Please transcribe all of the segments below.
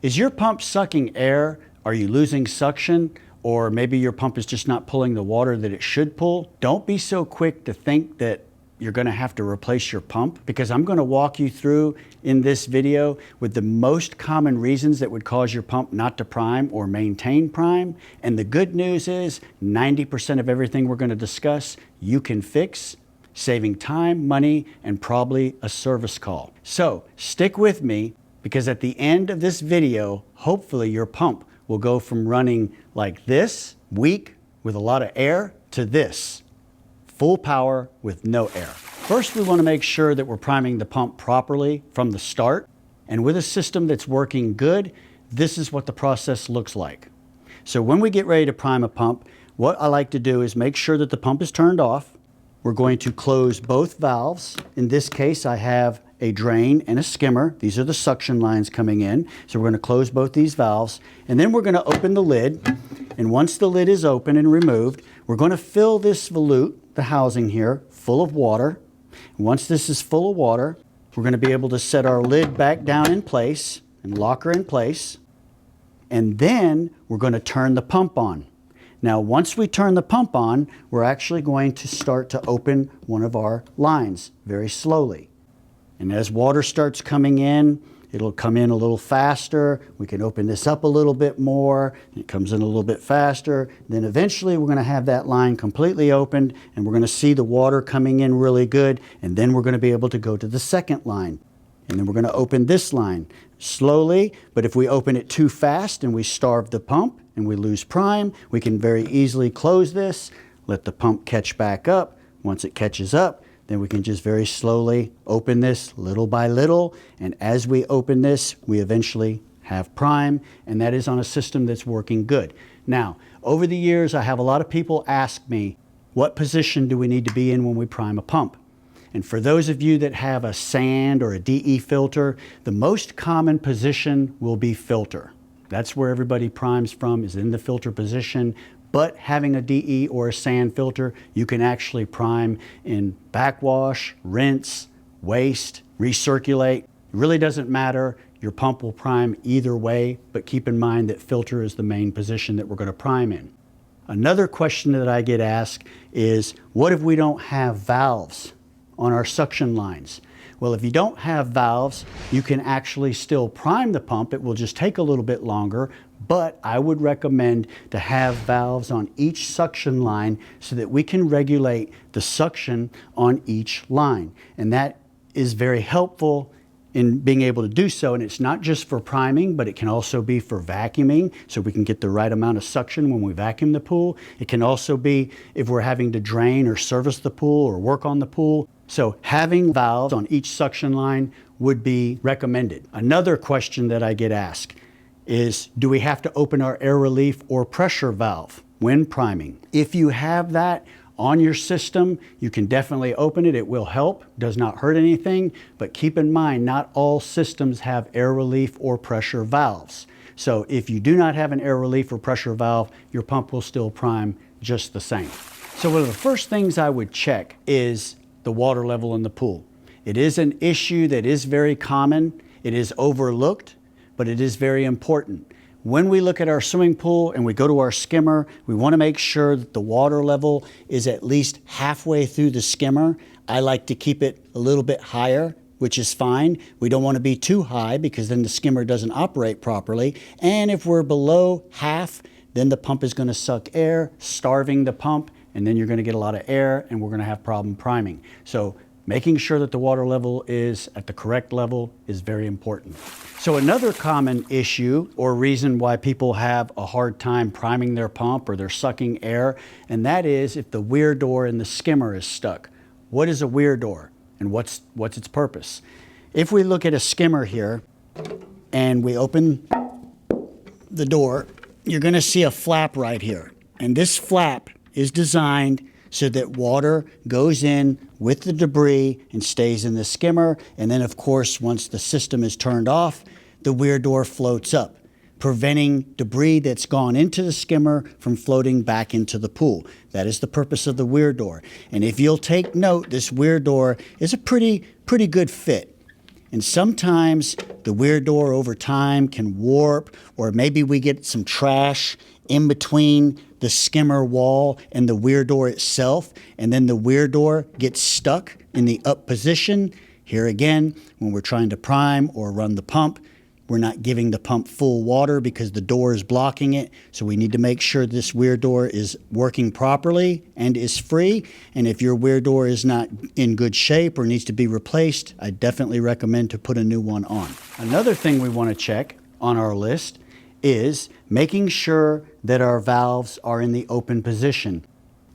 Is your pump sucking air? Are you losing suction? Or maybe your pump is just not pulling the water that it should pull? Don't be so quick to think that you're going to have to replace your pump, because I'm going to walk you through in this video with the most common reasons that would cause your pump not to prime or maintain prime. And the good news is 90% of everything we're going to discuss you can fix, saving time, money, and probably a service call. So stick with me, because at the end of this video, hopefully your pump will go from running like this, weak with a lot of air, to this, full power with no air. First, we want to make sure that we're priming the pump properly from the start. And with a system that's working good, this is what the process looks like. So when we get ready to prime a pump, what I like to do is make sure that the pump is turned off. We're going to close both valves. In this case, I have a drain and a skimmer. These are the suction lines coming in. So we're going to close both these valves, and then we're going to open the lid. And once the lid is open and removed, we're going to fill this volute, the housing here, full of water. And once this is full of water, we're going to be able to set our lid back down in place and lock her in place. And then we're going to turn the pump on. Now, once we turn the pump on, we're actually going to start to open one of our lines very slowly. And as water starts coming in, it'll come in a little faster. We can open this up a little bit more. It comes in a little bit faster. Then eventually we're going to have that line completely opened, and we're going to see the water coming in really good. And then we're going to be able to go to the second line. And then we're going to open this line slowly. But if we open it too fast and we starve the pump and we lose prime, we can very easily close this, let the pump catch back up. Once it catches up, then we can just very slowly open this little by little. And as we open this, we eventually have prime, and that is on a system that's working good. Now, over the years, I have a lot of people ask me, what position do we need to be in when we prime a pump? And for those of you that have a sand or a DE filter, the most common position will be filter. That's where everybody primes from, is in the filter position. But having a DE or a sand filter, you can actually prime in backwash, rinse, waste, recirculate. It really doesn't matter. Your pump will prime either way, but keep in mind that filter is the main position that we're going to prime in. Another question that I get asked is, what if we don't have valves on our suction lines? Well, if you don't have valves, you can actually still prime the pump. It will just take a little bit longer, but I would recommend to have valves on each suction line so that we can regulate the suction on each line. And that is very helpful in being able to do so. And it's not just for priming, but it can also be for vacuuming, so we can get the right amount of suction when we vacuum the pool. It can also be if we're having to drain or service the pool or work on the pool. So having valves on each suction line would be recommended. Another question that I get asked is, do we have to open our air relief or pressure valve when priming? If you have that on your system, you can definitely open it. It will help, does not hurt anything, but keep in mind, not all systems have air relief or pressure valves. So if you do not have an air relief or pressure valve, your pump will still prime just the same. So one of the first things I would check is the water level in the pool. It is an issue that is very common. It is overlooked, but it is very important. When we look at our swimming pool and we go to our skimmer, we want to make sure that the water level is at least halfway through the skimmer. I like to keep it a little bit higher, which is fine. We don't want to be too high because then the skimmer doesn't operate properly. And if we're below half, then the pump is going to suck air, starving the pump, and then you're going to get a lot of air and we're going to have problem priming. So making sure that the water level is at the correct level is very important. So another common issue or reason why people have a hard time priming their pump or they're sucking air, and that is if the weir door in the skimmer is stuck. What is a weir door and what's its purpose? If we look at a skimmer here and we open the door, you're going to see a flap right here. And this flap is designed so that water goes in with the debris and stays in the skimmer. And then, of course, once the system is turned off, the weir door floats up, preventing debris that's gone into the skimmer from floating back into the pool. That is the purpose of the weir door. And if you'll take note, this weir door is a pretty good fit. And sometimes the weir door over time can warp, or maybe we get some trash in between the skimmer wall and the weir door itself, and then the weir door gets stuck in the up position. Here again, when we're trying to prime or run the pump, we're not giving the pump full water because the door is blocking it. So we need to make sure this weir door is working properly and is free. And if your weir door is not in good shape or needs to be replaced, I definitely recommend to put a new one on. Another thing we want to check on our list is making sure that our valves are in the open position.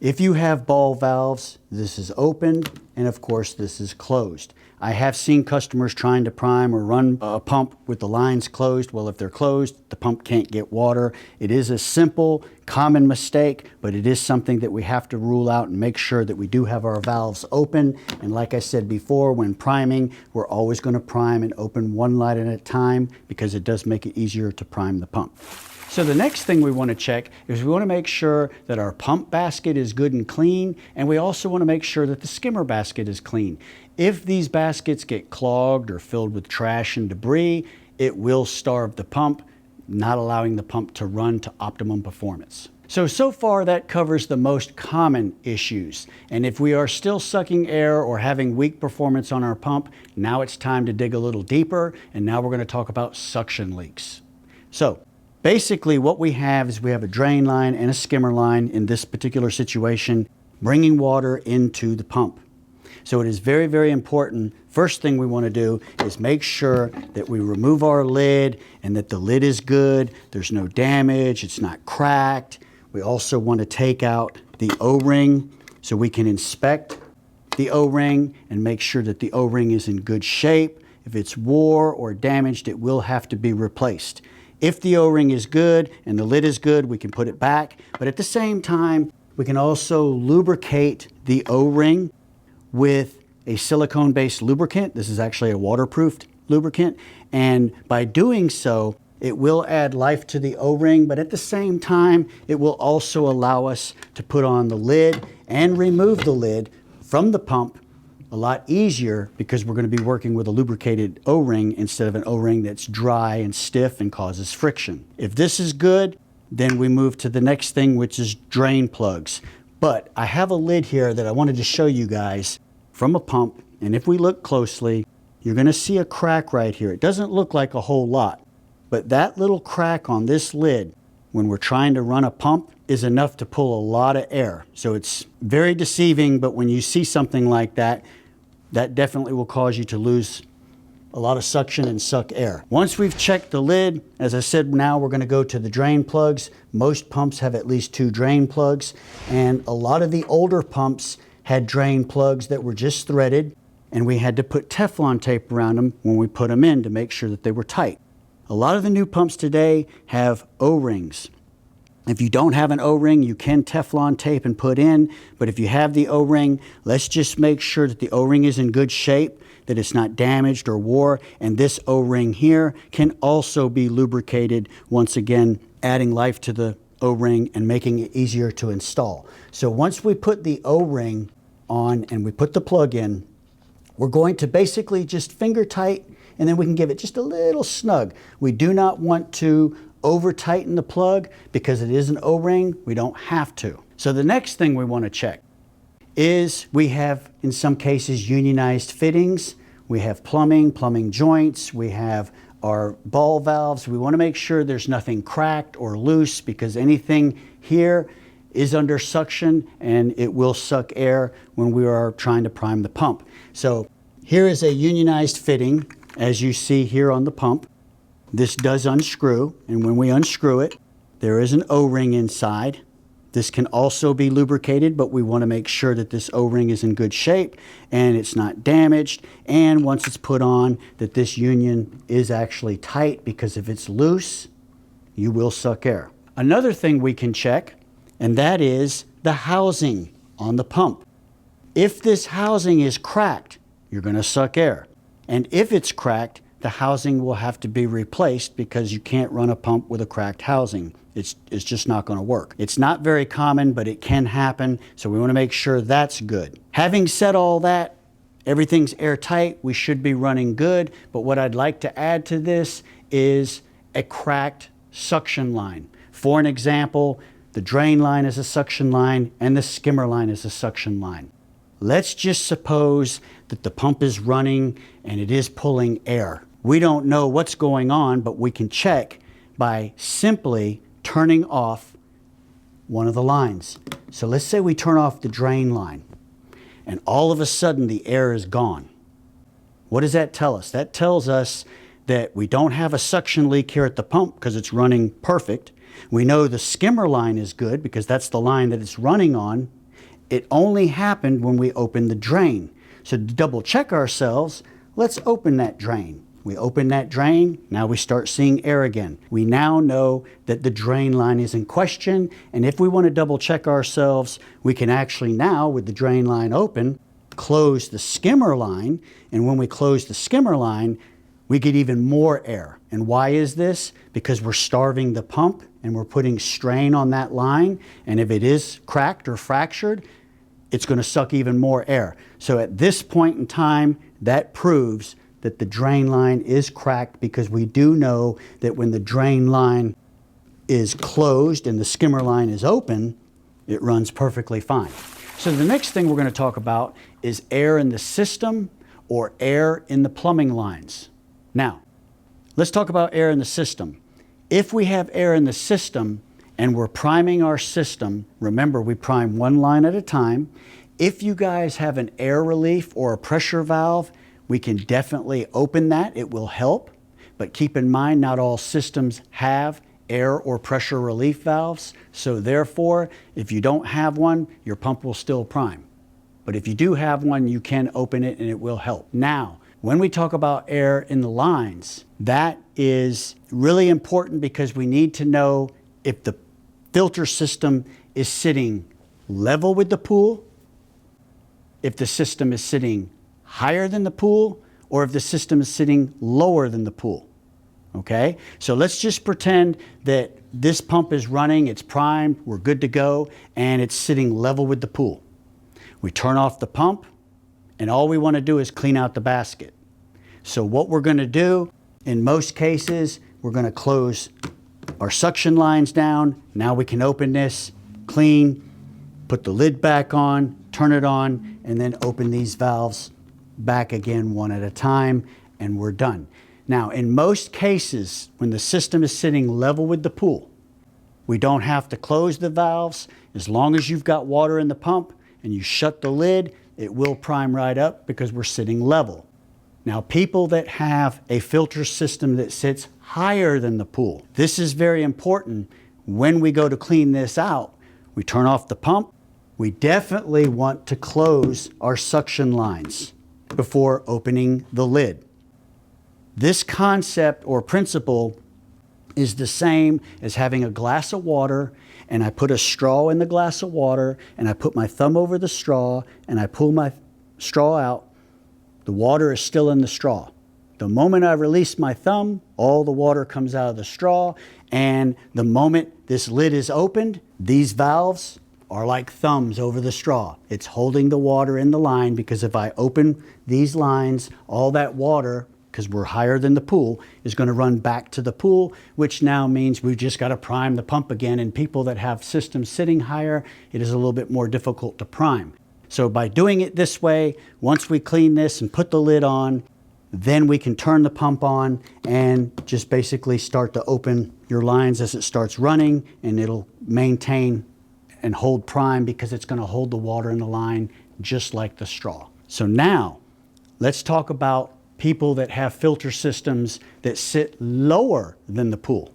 If you have ball valves, this is open, and of course this is closed. I have seen customers trying to prime or run a pump with the lines closed. Well, if they're closed, the pump can't get water. It is a simple, common mistake, but it is something that we have to rule out and make sure that we do have our valves open. And like I said before, when priming, we're always going to prime and open one line at a time because it does make it easier to prime the pump. So the next thing we want to check is we want to make sure that our pump basket is good and clean, and we also want to make sure that the skimmer basket is clean. If these baskets get clogged or filled with trash and debris, it will starve the pump, not allowing the pump to run to optimum performance. So far that covers the most common issues. And if we are still sucking air or having weak performance on our pump, now it's time to dig a little deeper, and now we're going to talk about suction leaks. So basically what we have is we have a drain line and a skimmer line in this particular situation, bringing water into the pump. So it is very, very important. First thing we want to do is make sure that we remove our lid and that the lid is good. There's no damage. It's not cracked. We also want to take out the O-ring so we can inspect the O-ring and make sure that the O-ring is in good shape. If it's wore or damaged, it will have to be replaced. If the O-ring is good and the lid is good, we can put it back. But at the same time, we can also lubricate the O-ring with a silicone-based lubricant. This is actually a waterproof lubricant. And by doing so, it will add life to the O-ring, but at the same time, it will also allow us to put on the lid and remove the lid from the pump a lot easier because we're going to be working with a lubricated O-ring instead of an O-ring that's dry and stiff and causes friction. If this is good, then we move to the next thing, which is drain plugs. But I have a lid here that I wanted to show you guys from a pump, and if we look closely, you're going to see a crack right here. It doesn't look like a whole lot, but that little crack on this lid, when we're trying to run a pump, is enough to pull a lot of air. So it's very deceiving, but when you see something like that, that definitely will cause you to lose a lot of suction and suck air. Once we've checked the lid, as I said, now we're going to go to the drain plugs. Most pumps have at least 2 drain plugs, and a lot of the older pumps had drain plugs that were just threaded, and we had to put Teflon tape around them when we put them in to make sure that they were tight. A lot of the new pumps today have O-rings. If you don't have an O-ring, you can Teflon tape and put in, but if you have the O-ring, let's just make sure that the O-ring is in good shape, that it's not damaged or wore, and this O-ring here can also be lubricated, once again, adding life to the O-ring and making it easier to install. So once we put the O-ring on and we put the plug in, we're going to basically just finger tight, and then we can give it just a little snug. We do not want to over tighten the plug because it is an O-ring. We don't have to. So the next thing we want to check is we have, in some cases, unionized fittings. We have plumbing joints. We have our ball valves. We want to make sure there's nothing cracked or loose because anything here is under suction and it will suck air when we are trying to prime the pump. So here is a unionized fitting, as you see here on the pump. This does unscrew, and when we unscrew it, there is an O-ring inside. This can also be lubricated, but we want to make sure that this O-ring is in good shape and it's not damaged. And once it's put on, that this union is actually tight, because if it's loose, you will suck air. Another thing we can check, and that is the housing on the pump. If this housing is cracked, you're going to suck air. And if it's cracked, the housing will have to be replaced because you can't run a pump with a cracked housing. It's just not going to work. It's not very common, but it can happen, so we want to make sure that's good. Having said all that, everything's airtight, we should be running good, but what I'd like to add to this is a cracked suction line. For an example, the drain line is a suction line and the skimmer line is a suction line. Let's just suppose that the pump is running and it is pulling air. We don't know what's going on, but we can check by simply turning off one of the lines. So let's say we turn off the drain line and all of a sudden the air is gone. What does that tell us? That tells us that we don't have a suction leak here at the pump because it's running perfect. We know the skimmer line is good because that's the line that it's running on. It only happened when we opened the drain. So to double check ourselves, let's open that drain. We open that drain, now we start seeing air again. We now know that the drain line is in question, and if we want to double check ourselves, we can actually now, with the drain line open, close the skimmer line, and when we close the skimmer line, we get even more air. And why is this? Because we're starving the pump and we're putting strain on that line, and if it is cracked or fractured, it's going to suck even more air. So at this point in time, that proves that the drain line is cracked, because we do know that when the drain line is closed and the skimmer line is open, it runs perfectly fine. So the next thing we're going to talk about is air in the system or air in the plumbing lines. Now, let's talk about air in the system. If we have air in the system and we're priming our system, remember we prime one line at a time. If you guys have an air relief or a pressure valve, we can definitely open that. It will help. But keep in mind, not all systems have air or pressure relief valves. So therefore, if you don't have one, your pump will still prime. But if you do have one, you can open it and it will help. Now, when we talk about air in the lines, that is really important because we need to know if the filter system is sitting level with the pool, if the system is sitting higher than the pool, or if the system is sitting lower than the pool. Okay? So let's just pretend that this pump is running, it's primed, we're good to go, and it's sitting level with the pool. We turn off the pump, and all we want to do is clean out the basket. So what we're going to do, in most cases, we're going to close our suction lines down. Now we can open this, clean, put the lid back on, turn it on, and then open these valves back again one at a time, and we're done. Now, in most cases, when the system is sitting level with the pool, we don't have to close the valves. As long as you've got water in the pump and you shut the lid, it will prime right up because we're sitting level. Now, people that have a filter system that sits higher than the pool, this is very important. When we go to clean this out, we turn off the pump. We definitely want to close our suction lines before opening the lid. This concept or principle is the same as having a glass of water, and I put a straw in the glass of water, and I put my thumb over the straw, and I pull my straw out. The water is still in the straw. The moment I release my thumb, all the water comes out of the straw, and the moment this lid is opened, these valves are like thumbs over the straw. It's holding the water in the line, because if I open these lines, all that water, because we're higher than the pool, is going to run back to the pool, which now means we've just got to prime the pump again. And people that have systems sitting higher, it is a little bit more difficult to prime. So by doing it this way, once we clean this and put the lid on, then we can turn the pump on and just basically start to open your lines as it starts running, and it'll maintain and hold prime because it's going to hold the water in the line just like the straw. So now let's talk about people that have filter systems that sit lower than the pool.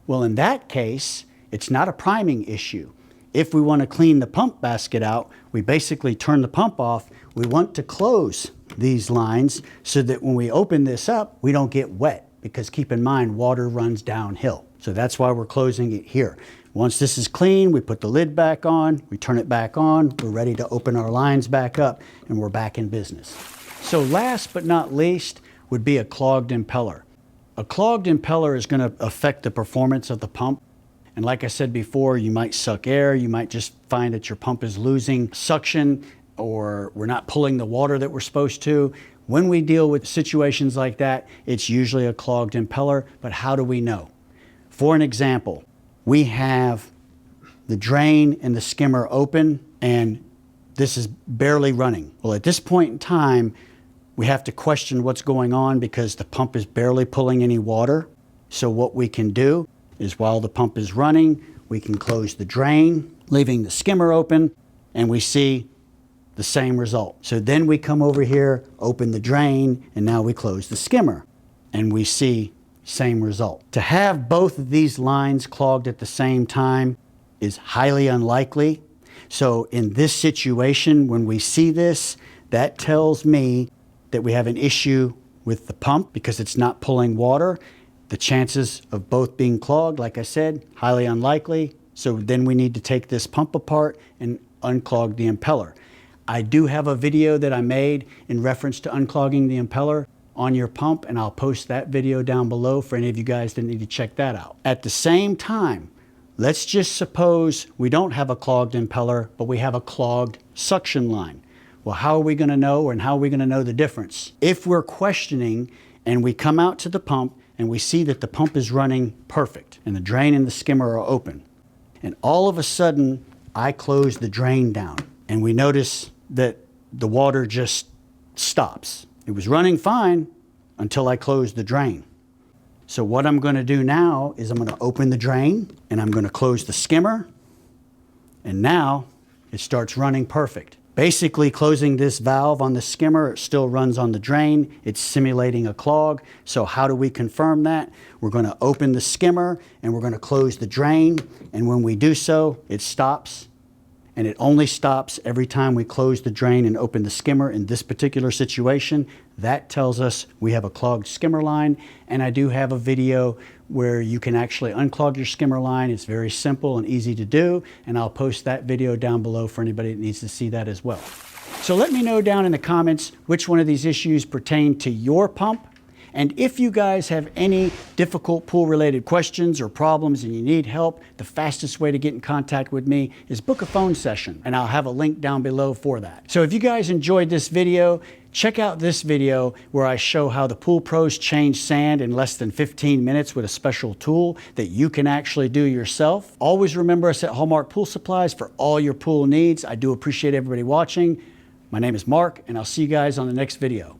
Well, in that case, it's not a priming issue. If we want to clean the pump basket out, we basically turn the pump off. We want to close these lines so that when we open this up, we don't get wet, because keep in mind, water runs downhill. So that's why we're closing it here. Once this is clean, we put the lid back on, we turn it back on, we're ready to open our lines back up, and we're back in business. So last but not least would be a clogged impeller. A clogged impeller is going to affect the performance of the pump. And like I said before, you might suck air, you might just find that your pump is losing suction, or we're not pulling the water that we're supposed to. When we deal with situations like that, it's usually a clogged impeller, but how do we know? For an example, we have the drain and the skimmer open and this is barely running. Well, at this point in time, we have to question what's going on because the pump is barely pulling any water. So what we can do is while the pump is running, we can close the drain, leaving the skimmer open, and we see the same result. So then we come over here, open the drain, and now we close the skimmer, and we see same result. To have both of these lines clogged at the same time is highly unlikely. So in this situation, when we see this, that tells me that we have an issue with the pump because it's not pulling water. The chances of both being clogged, like I said, highly unlikely. So then we need to take this pump apart and unclog the impeller. I do have a video that I made in reference to unclogging the impeller on your pump, and I'll post that video down below for any of you guys that need to check that out. At the same time, let's just suppose we don't have a clogged impeller, but we have a clogged suction line. Well, how are we going to know, and how are we going to know the difference? If we're questioning and we come out to the pump and we see that the pump is running perfect and the drain and the skimmer are open, and all of a sudden I close the drain down and we notice that the water just stops. It was running fine until I closed the drain. So what I'm going to do now is I'm going to open the drain and I'm going to close the skimmer, and now it starts running perfect. Basically closing this valve on the skimmer, it still runs on the drain. It's simulating a clog. So how do we confirm that? We're going to open the skimmer and we're going to close the drain, and when we do so, it stops. And it only stops every time we close the drain and open the skimmer. In this particular situation, that tells us we have a clogged skimmer line. And I do have a video where you can actually unclog your skimmer line. It's very simple and easy to do, and I'll post that video down below for anybody that needs to see that as well. So let me know down in the comments which one of these issues pertain to your pump. And if you guys have any difficult pool-related questions or problems and you need help, the fastest way to get in contact with me is book a phone session, and I'll have a link down below for that. So if you guys enjoyed this video, check out this video where I show how the pool pros change sand in less than 15 minutes with a special tool that you can actually do yourself. Always remember us at Hallmark Pool Supplies for all your pool needs. I do appreciate everybody watching. My name is Mark, and I'll see you guys on the next video.